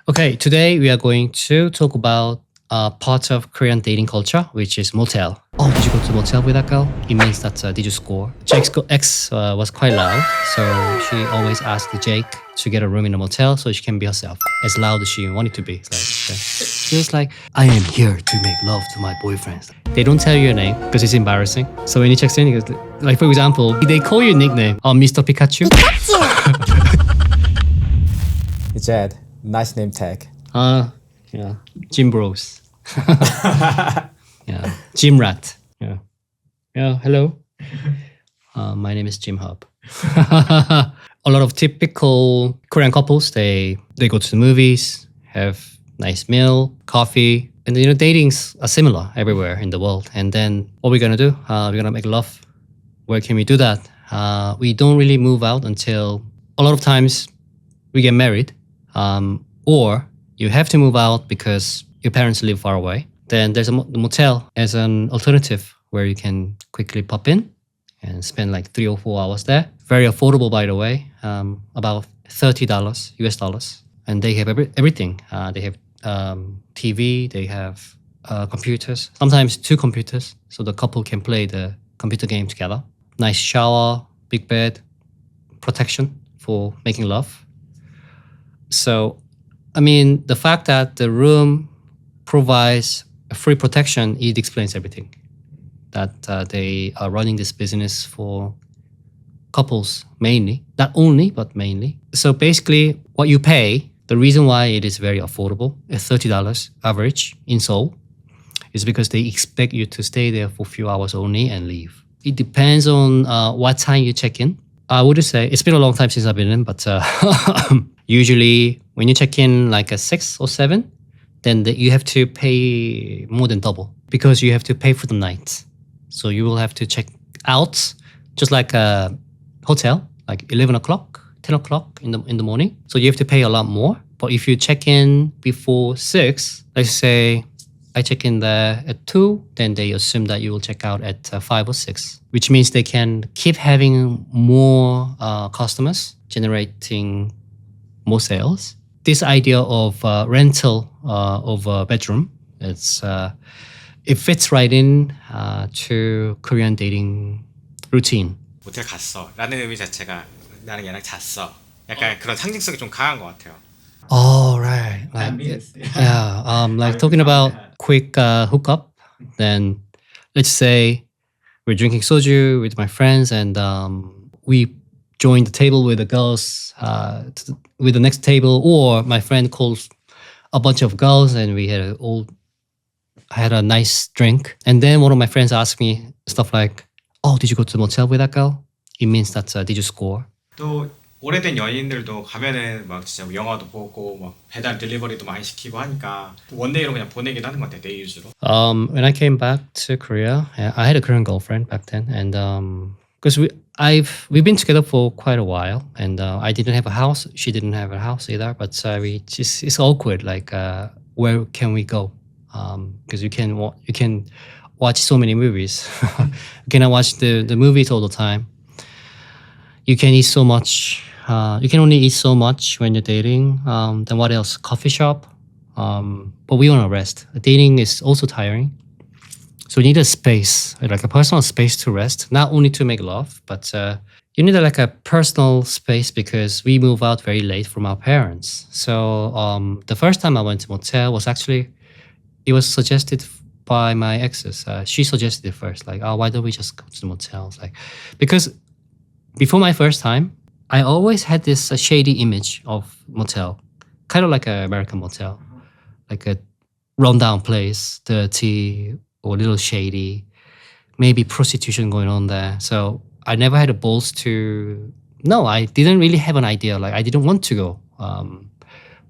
Okay, today we are going to talk about part of Korean dating culture, which is motel. Oh, did you go to motel with that girl? It means that did you score? Jake's ex was quite loud, so she always asked Jake to get a room in a motel so she can be herself, as loud as she wanted to be. It's like, she was like, I am here to make love to my boyfriends. They don't tell you your name because it's embarrassing. So when he checks in, he goes, like for example, they call you a nickname, Mr. Pikachu. Jed, nice name tag. Yeah, Gym Bros. Yeah, Gym Rat. Yeah. Hello. My name is Jim Hub. A lot of typical Korean couples, they go to the movies, have nice meal, coffee, and datings are similar everywhere in the world. And then what we're gonna do? We're gonna make love. Where can we do that? We don't really move out until a lot of times we get married, or you have to move out because your parents live far away. Then there's the motel as an alternative where you can quickly pop in and spend like 3 or 4 hours there. Very affordable, by the way, about $30 US dollars. And they have everything. They have TV, they have computers, sometimes 2 computers, so the couple can play the computer game together. Nice shower, big bed, protection for making love. So, I mean, the fact that the room provides a free protection, it explains everything. That they are running this business for couples mainly, not only, but mainly. So basically, what you pay, the reason why it is very affordable, at $30 average in Seoul, is because they expect you to stay there for a few hours only and leave. It depends on what time you check in. I would say, it's been a long time since I've been in, but usually when you check in like a 6 or 7, then you have to pay more than double because you have to pay for the night. So you will have to check out just like a hotel, like 11 o'clock, 10 o'clock in the morning. So you have to pay a lot more. But if you check in before 6, let's say I check in there at 2, then they assume that you will check out at 5 or 6, which means they can keep having more customers, generating more sales. This idea of rental of a bedroom, it fits right in to Korean dating routine. 모텔 갔어 라는 의미 자체가 나는 얘랑 잤어 약간 그런 상징성이 좀 강한 것 같아요. Oh, right. Like, like talking about quick hookup. Then let's say we're drinking soju with my friends and we join the table with the girls with the next table, or my friend calls a bunch of girls and we had a nice drink. And then one of my friends asked me stuff like, oh, did you go to the motel with that girl? It means that did you score? 또 오래된 연인들도 가면은 막 진짜 영화도 보고 막 배달 딜리버리도 많이 시키고 하니까 원데이로 그냥 보내긴 하는 것 같아, 데이 위주로. When I came back to Korea, I had a Korean girlfriend back then, and because we've been together for quite a while, and I didn't have a house, she didn't have a house either, but it's awkward. Like, where can we go? Because you can watch so many movies. You cannot watch the movies all the time. You can eat so much. You can only eat so much when you're dating. Then what else? Coffee shop. But we want to rest. Dating is also tiring. So you need a space, like a personal space to rest, not only to make love, but you need like a personal space because we move out very late from our parents. So the first time I went to motel was actually, it was suggested by my exes. She suggested it first, like, oh, why don't we just go to the motels? Like, because before my first time, I always had this shady image of motel, kind of like an American motel, like a rundown place, dirty or a little shady, maybe prostitution going on there. So I never had the balls to. No, I didn't really have an idea. Like I didn't want to go.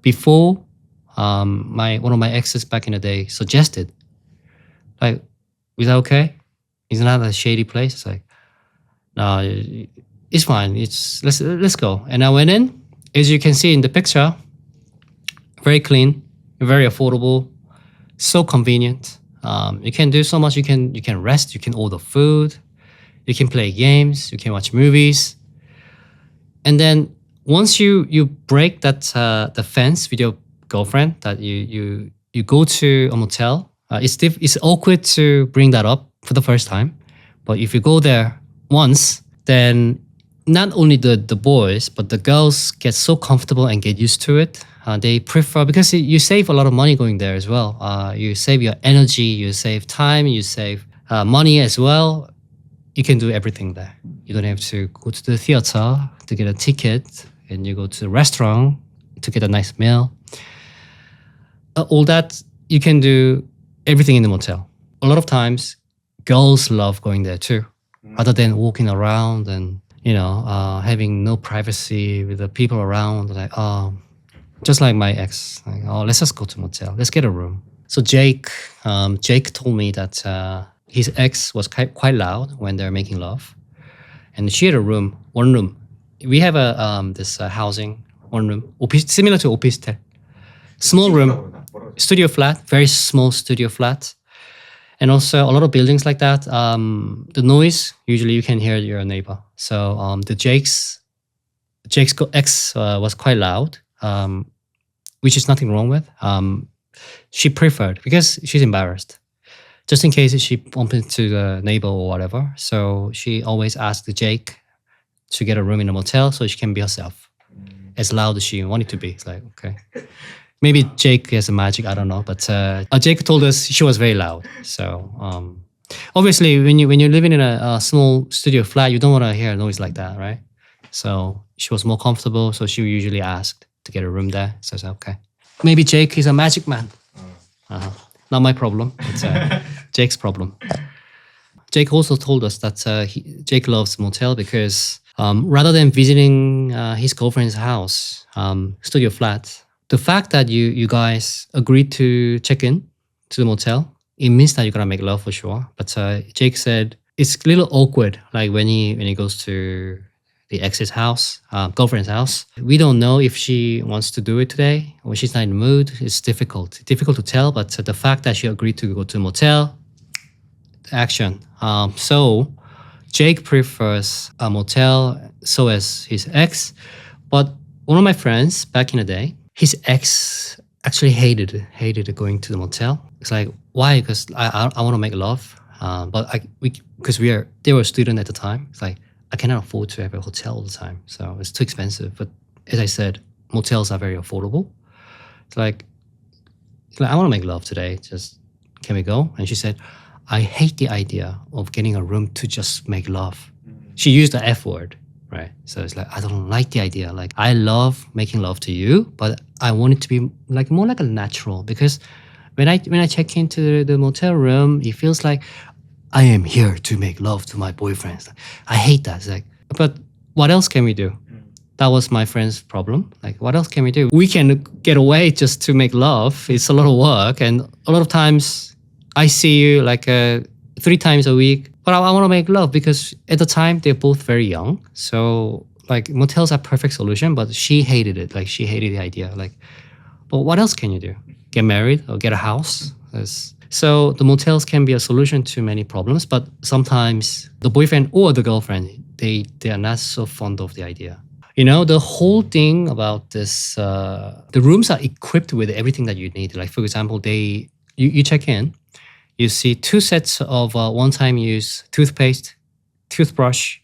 Before, one of my exes back in the day suggested, like, is that okay? Isn't that a shady place? It's like, no, it's fine. Let's go. And I went in. As you can see in the picture, very clean, very affordable, so convenient. You can do so much. You can rest. You can order food. You can play games. You can watch movies. And then once you break that the fence with your girlfriend that you go to a motel. It's awkward to bring that up for the first time, but if you go there once, then not only the boys but the girls get so comfortable and get used to it. They prefer, because you save a lot of money going there as well. You save your energy, you save time, you save money as well. You can do everything there. You don't have to go to the theater to get a ticket, and you go to the restaurant to get a nice meal. All that, you can do everything in the motel. A lot of times, girls love going there too, rather than walking around and having no privacy with the people around. Like, just like my ex, like, let's just go to motel. Let's get a room. So Jake told me that his ex was quite loud when they're making love, and she had one room. We have this housing, one room, similar to opistel, small room, studio flat, very small studio flat, and also a lot of buildings like that. The noise, usually you can hear your neighbor. So Jake's ex was quite loud, which is nothing wrong with. She preferred, because she's embarrassed, just in case she bumped into the neighbor or whatever. So she always asked Jake to get a room in a motel so she can be herself, as loud as she wanted to be. It's like, okay. Maybe Jake has a magic, I don't know. But Jake told us she was very loud. So obviously, when you're living in a small studio flat, you don't want to hear a noise like that, right? So she was more comfortable. So she usually asked to get a room there. So I said, okay. Maybe Jake is a magic man. Not my problem. It's Jake's problem. Jake also told us that Jake loves motel because rather than visiting his girlfriend's house, studio flat, the fact that you guys agreed to check in to the motel, it means that you're gonna make love for sure. But Jake said it's a little awkward, like when he goes to the ex's house, girlfriend's house. We don't know if she wants to do it today or she's not in the mood. It's difficult to tell. But the fact that she agreed to go to a motel, action. So Jake prefers a motel, so as his ex. But one of my friends back in the day, his ex actually hated going to the motel. It's like, why? Because I want to make love. But they were a student at the time. It's like, I cannot afford to have a hotel all the time. So it's too expensive. But as I said, motels are very affordable. It's like I want to make love today. Just, can we go? And she said, I hate the idea of getting a room to just make love. She used the F word, right? So it's like, I don't like the idea. Like, I love making love to you, but I want it to be like more like a natural, because when I check into the motel room, it feels like I am here to make love to my boyfriend. I hate that. It's like, but what else can we do? That was my friend's problem. Like, what else can we do? We can get away just to make love. It's a lot of work. And a lot of times I see you like 3 times a week, but I want to make love, because at the time they're both very young. So like motels are perfect solution, but she hated it. Like, she hated the idea. Like, but what else can you do? Get married or get a house? So the motels can be a solution to many problems, but sometimes the boyfriend or the girlfriend, they are not so fond of the idea. The whole thing about this, the rooms are equipped with everything that you need. Like, for example, you check in, you see 2 sets of one-time use toothpaste, toothbrush,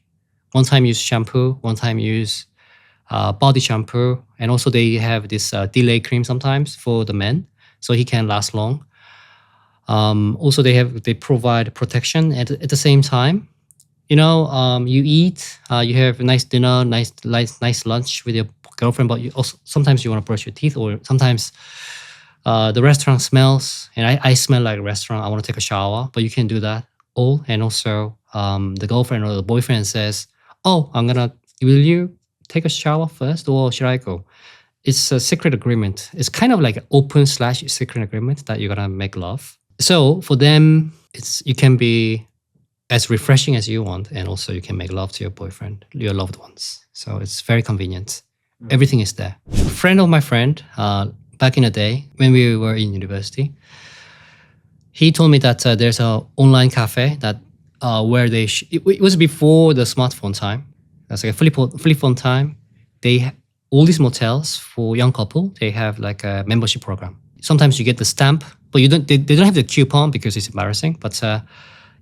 one-time use shampoo, one-time use body shampoo, and also they have this delay cream sometimes for the men, so he can last long. Also, they provide protection at the same time. You eat, you have a nice dinner, nice lunch with your girlfriend, but sometimes you want to brush your teeth, or sometimes the restaurant smells, and I smell like a restaurant. I want to take a shower, but you can do that all. And also, the girlfriend or the boyfriend says, "Oh, will you take a shower first, or should I go?" It's a secret agreement. It's kind of like an open/secret agreement that you're gonna make love. So for them, you can be as refreshing as you want, and also you can make love to your boyfriend, your loved ones. So it's very convenient. Everything is there. A friend of my friend, back in the day when we were in university, he told me that there's an online cafe that where it was before the smartphone time. That's like a flip phone time. They all these motels for young couple, they have like a membership program. Sometimes you get the stamp, but you don't. They don't have the coupon because it's embarrassing. But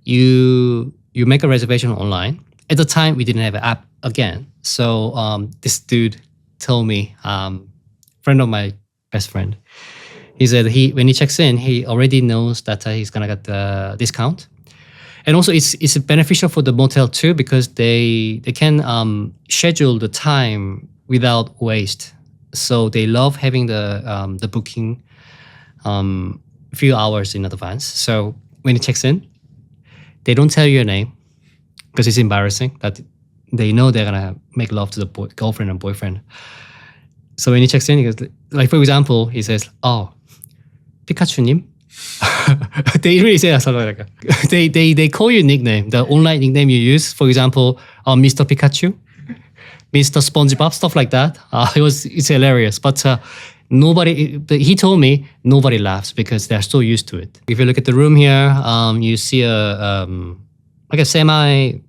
you make a reservation online. At the time, we didn't have an app again. So this dude told me, friend of my best friend, he said when he checks in, he already knows that he's gonna get the discount. And also, it's beneficial for the motel too because they can schedule the time without waste. So they love having the booking few hours in advance. So when he checks in, they don't tell you your name because it's embarrassing that they know they're gonna make love to the girlfriend and boyfriend. So when he checks in, he goes, like for example, he says, "Oh, Pikachu님." They really say something like that. They call you nickname, the online nickname you use. For example, Mr. Pikachu, Mr. SpongeBob, stuff like that. It's hilarious, but nobody. He told me nobody laughs because they're so used to it. If you look at the room here, you see like a semi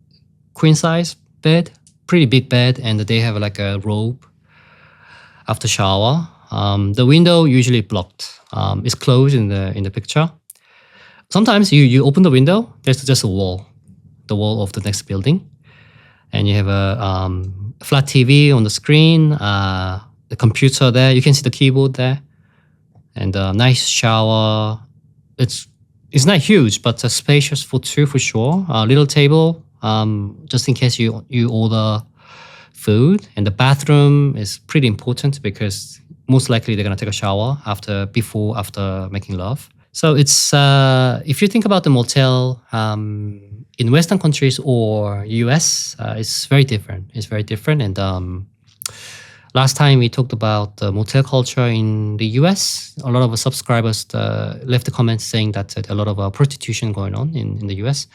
queen size bed, pretty big bed, and they have like a robe after shower. The window usually blocked. It's closed in the picture. Sometimes you open the window, there's just a wall, the wall of the next building, and you have a flat TV on the screen, the computer there. You can see the keyboard there, and a nice shower. It's not huge, but spacious for two for sure. A little table, just in case you order food, and the bathroom is pretty important because most likely they're gonna take a shower after making love. So it's if you think about the motel in Western countries or US, it's very different. It's very different. And last time we talked about the motel culture in the US. A lot of subscribers left the comments saying that a lot of prostitution going on in the US.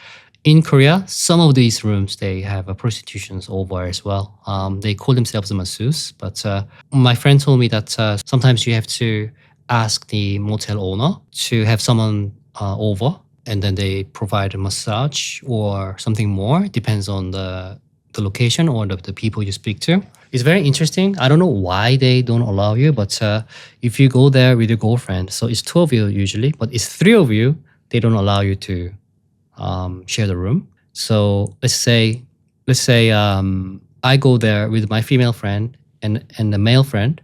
In Korea, some of these rooms, they have prostitutions over as well. They call themselves a masseuse, but my friend told me that sometimes you have to ask the motel owner to have someone over, and then they provide a massage or something more. Depends on the location or the people you speak to. It's very interesting. I don't know why they don't allow you, but if you go there with your girlfriend, so it's 2 of you usually, but it's 3 of you, they don't allow you to share the room. So let's say I go there with my female friend and the male friend,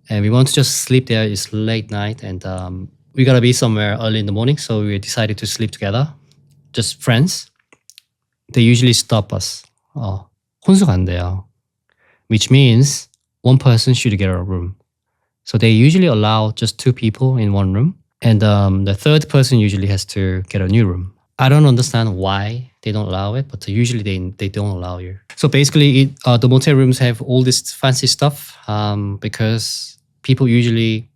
and we want to just sleep there. It's late night, and we gotta be somewhere early in the morning. So we decided to sleep together, just friends. They usually stop us. 혼수 간대요, which means one person should get a room. So they usually allow just 2 people in one room, and the third person usually has to get a new room. I don't understand why they don't allow it, but usually they don't allow you. So basically, the motel rooms have all this fancy stuff because people usually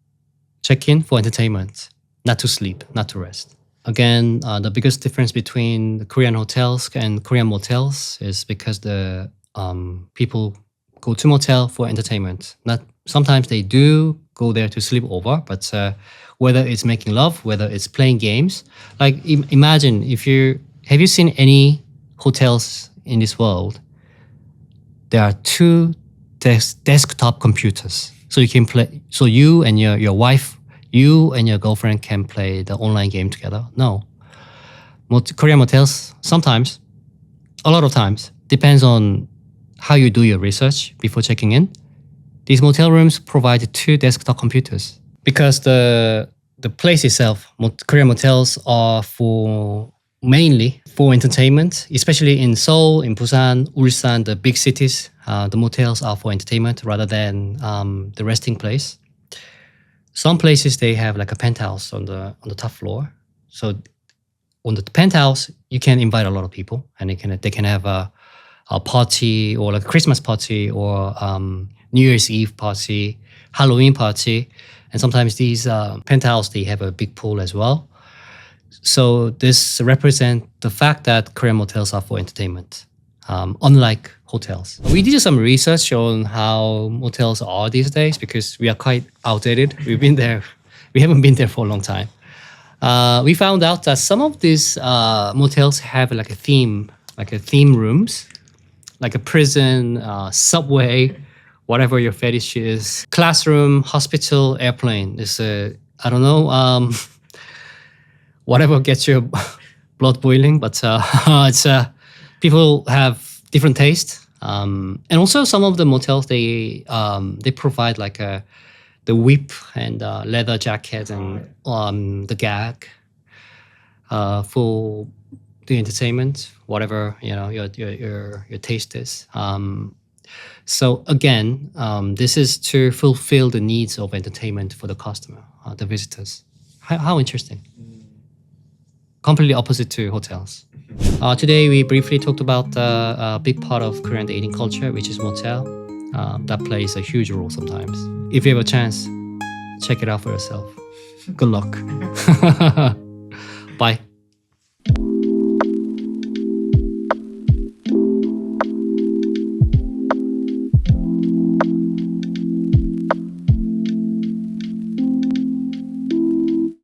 check in for entertainment, not to sleep, not to rest. Again, the biggest difference between the Korean hotels and Korean motels is because the people go to motel for entertainment. Not sometimes they do go there to sleep over, but whether it's making love, whether it's playing games. Like imagine have you seen any hotels in this world? There are 2 desktop computers, so you can play. So you and your wife, you and your girlfriend can play the online game together. No, Korean motels sometimes, a lot of times, depends on how you do your research before checking in. These motel rooms provide 2 desktop computers because the place itself, Korean motels are mainly for entertainment, especially in Seoul, in Busan, Ulsan, the big cities. The motels are for entertainment rather than the resting place. Some places they have like a penthouse on the top floor. So on the penthouse, you can invite a lot of people, and they can have a party or like a Christmas party or New Year's Eve party, Halloween party. And sometimes these penthouse, they have a big pool as well. So this represents the fact that Korean motels are for entertainment, unlike hotels. We did some research on how motels are these days because we are quite outdated. We haven't been there for a long time. We found out that some of these motels have like a theme rooms, like a prison, subway, whatever your fetish is. Classroom, hospital, airplane. It's I don't know, whatever gets your blood boiling, but it's people have different taste. And also some of the motels, they provide like the whip and leather jacket and the gag for the entertainment, whatever your taste is. So again, this is to fulfill the needs of entertainment for the customer, the visitors. How interesting. Completely opposite to hotels. Today we briefly talked about a big part of Korean dating culture, which is motel. That plays a huge role sometimes. If you have a chance, check it out for yourself. Good luck. Bye.